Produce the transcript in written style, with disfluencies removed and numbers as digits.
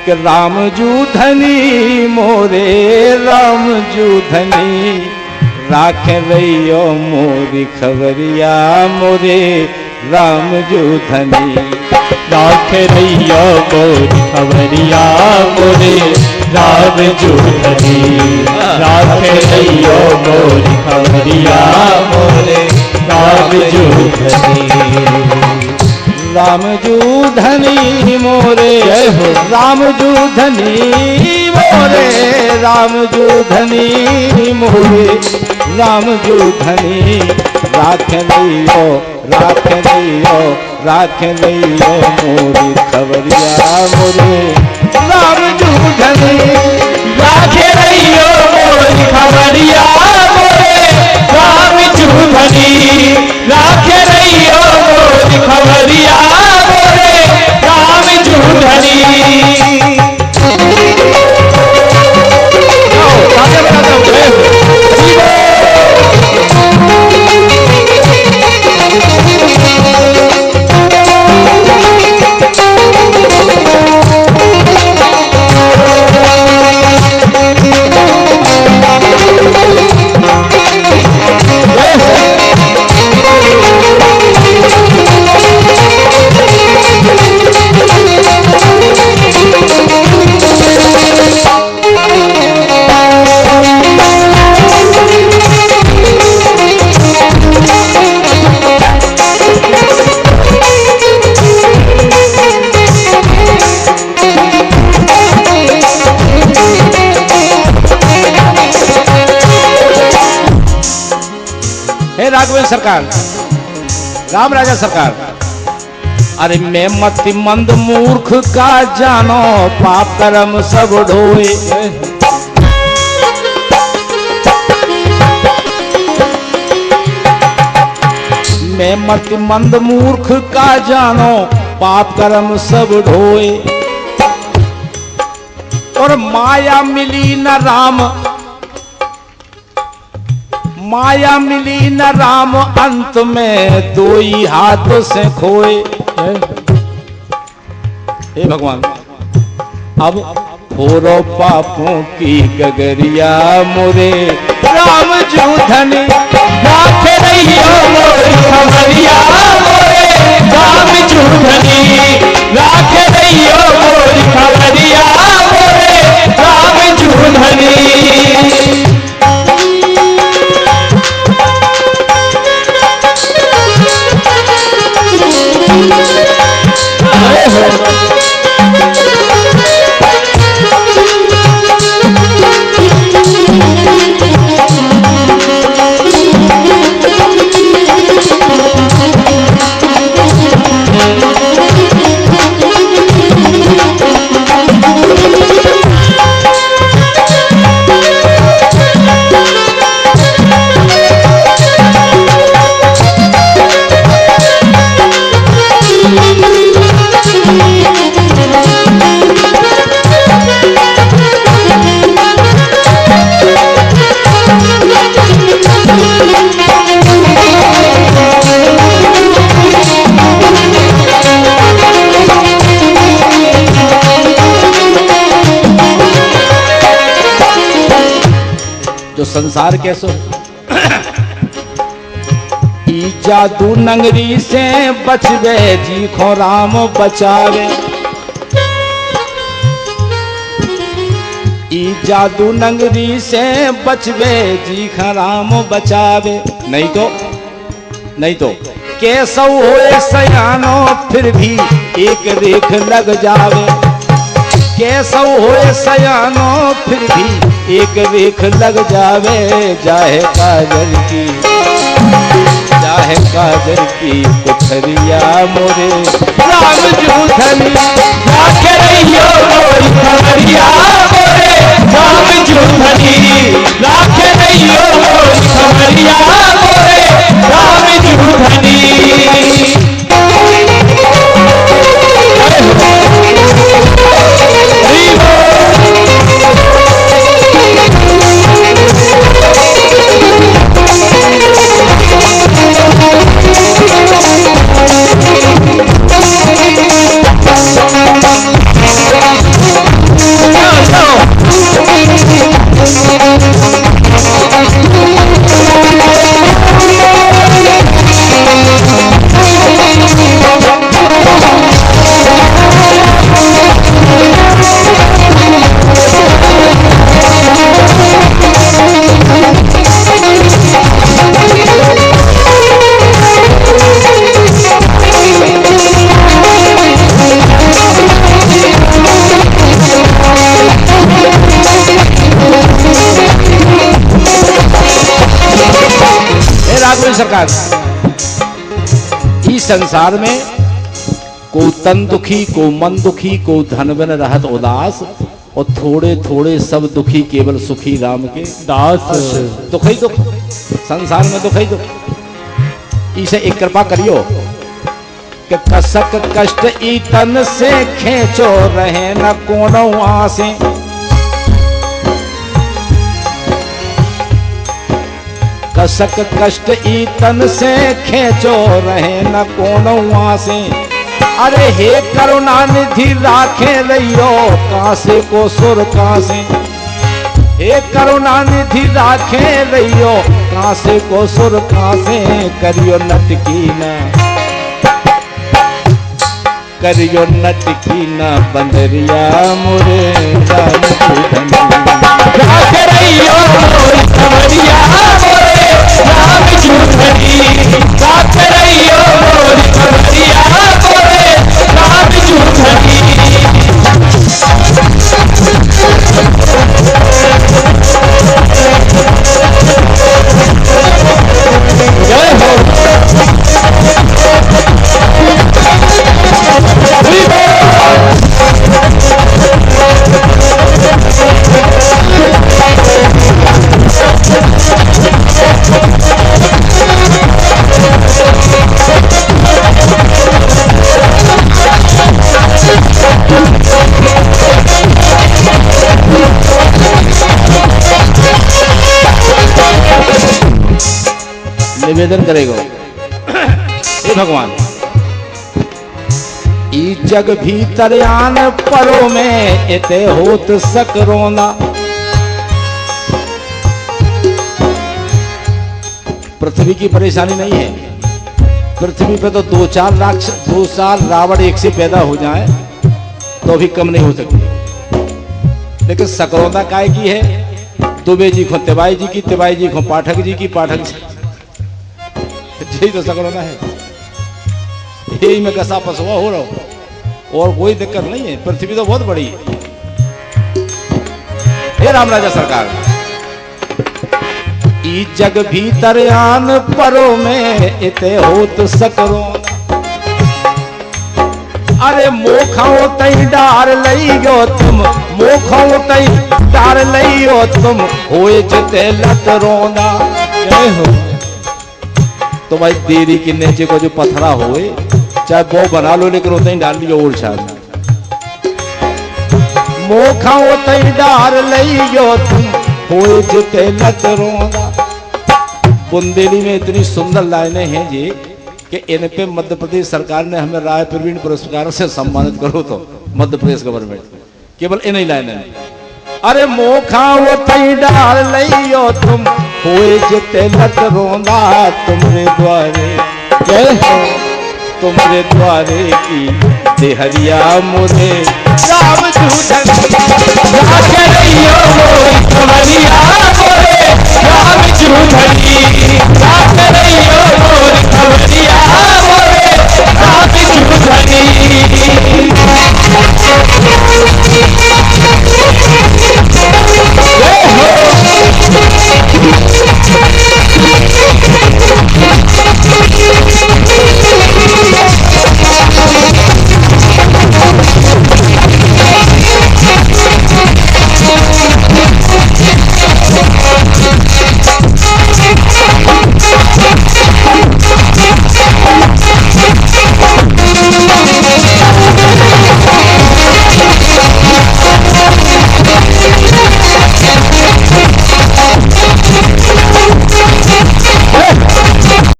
कि राम जू धनी मोरे राम जू धनी राख रहियो मोरी खबरिया मोरे राम जू धनी राख रहियो मोरी खबरिया मोरे राम जू धनी राख रहियो मोरी खबरिया मोरे राम जू धनी राम जू धनी मोरे राम जू धनी मोरे राम जू धनी मोरे राम जू धनी राख लियो मोरी खबरिया मोरे राम जू धनी राख रहियो मोरी खबरिया मोरे राम जू धनी राख रहियो मोरी खबरिया मोरे राम जू धनी राघवेंद्र सरकार, राम राजा सरकार, अरे मैं मति मंद मूर्ख का जानो पाप कर्म सब ढोए। मैं मति मंद मूर्ख का जानो पाप कर्म सब ढोए। और माया मिली न राम, माया मिली न राम अंत में दो ही हाथों से खोए। हे भगवान, अब फोरो पापों की गगरिया मोरे राम जू धनी राख रहियो मोरी खबरिया मोरे राम जू धनी राख रहियो मोरी खबरिया मोरे राम जू धनी संसार कैसो ई जादू नंगरी से बचवे जी खो राम बचावे। ई जादू नंगरी से बचवे जी खो राम बचावे। नहीं तो कैसो होए सयानो फिर भी एक रेख लग जावे। कैसो होए सयानो फिर भी एक रेख लग जावे। जाहे काजर की पुथरिया मोरे राम जू धनी राख रहियो मोरी खबरिया मोरे राम जू धनी राख रहियो मोरी खबरिया मोरे राम जू धनी बोली सरकार, इस संसार में को तन दुखी, को मन दुखी, को धन बिन रहत उदास, और थोड़े थोड़े सब दुखी, केवल सुखी राम के दास। दुख ही दुख, संसार में दुख ही दुख। इसे एक कृपा करियो कि कसक कष्ट ई तन से खेचो, रहे न कोनो आसे। कसक कष्ट ई तन से खेचो, रहे न कोनो आसे। अरे हे करुणा निधि राखे रहियो, कासे को सुर कासे। हे करुणा निधि राखे रहियो, कासे को सुर कासे। करियो नटकी न, करियो नटकी न बंदरिया मोरे राम राखे रहियो मोरी खबरिया मोरे राम चूधरी। राखे रहियो मोरी खबरिया मोरे राम चूधरी। जय हो। निवेदन करेगा, हे भगवान, ई जग भीतर आन परो में इते होत सकरोना। पृथ्वी की परेशानी नहीं है, पृथ्वी पे तो 2-4 राक्षस, 2 साल रावण एक से पैदा हो जाए तो भी कम नहीं हो सकती। लेकिन सकरोना काय की है? दुबे जी को तिवाई जी की, तिवाई जी को पाठक जी की, पाठक जी, यही तो सकरोना है। यही में कसा पसवा हो रहा हो, और कोई दिक्कत नहीं है। पृथ्वी तो बहुत बड़ी है। हे राम राजा सरकार, ई जग भीतर आन परो में इते होत सकरोना। अरे मोखाओ तई डार लइयो तुम, मोखाओ तई डार लइयो तुम, होए जिते लत रोंदा। जय हो। तो भाई देरी के नीचे को जो पथरा होए, चाहे वो बना लो, लेकिन उतना ही डाल लियो और छाल। मोखा उतना ही डाल लियो तुम, होए जिते लत रोंदा। बुंदेली में इतनी सुंदर लाइनें हैं जी कि इन पे मध्य प्रदेश सरकार ने हमें राय प्रवीण पुरस्कार से सम्मानित करो, तो मध्य प्रदेश गवर्नमेंट केवल इन ही लाइनें। अरे मोखा उतना ही डाल लियो तुम, होए जिते लत रोंदा। तुमरे द्वारे, जय हो, तुमरे द्वारे की देहरिया मोरे राम चूधरी। राखे रहियो मोरी खबरिया मोरे राम चूधरी। राखे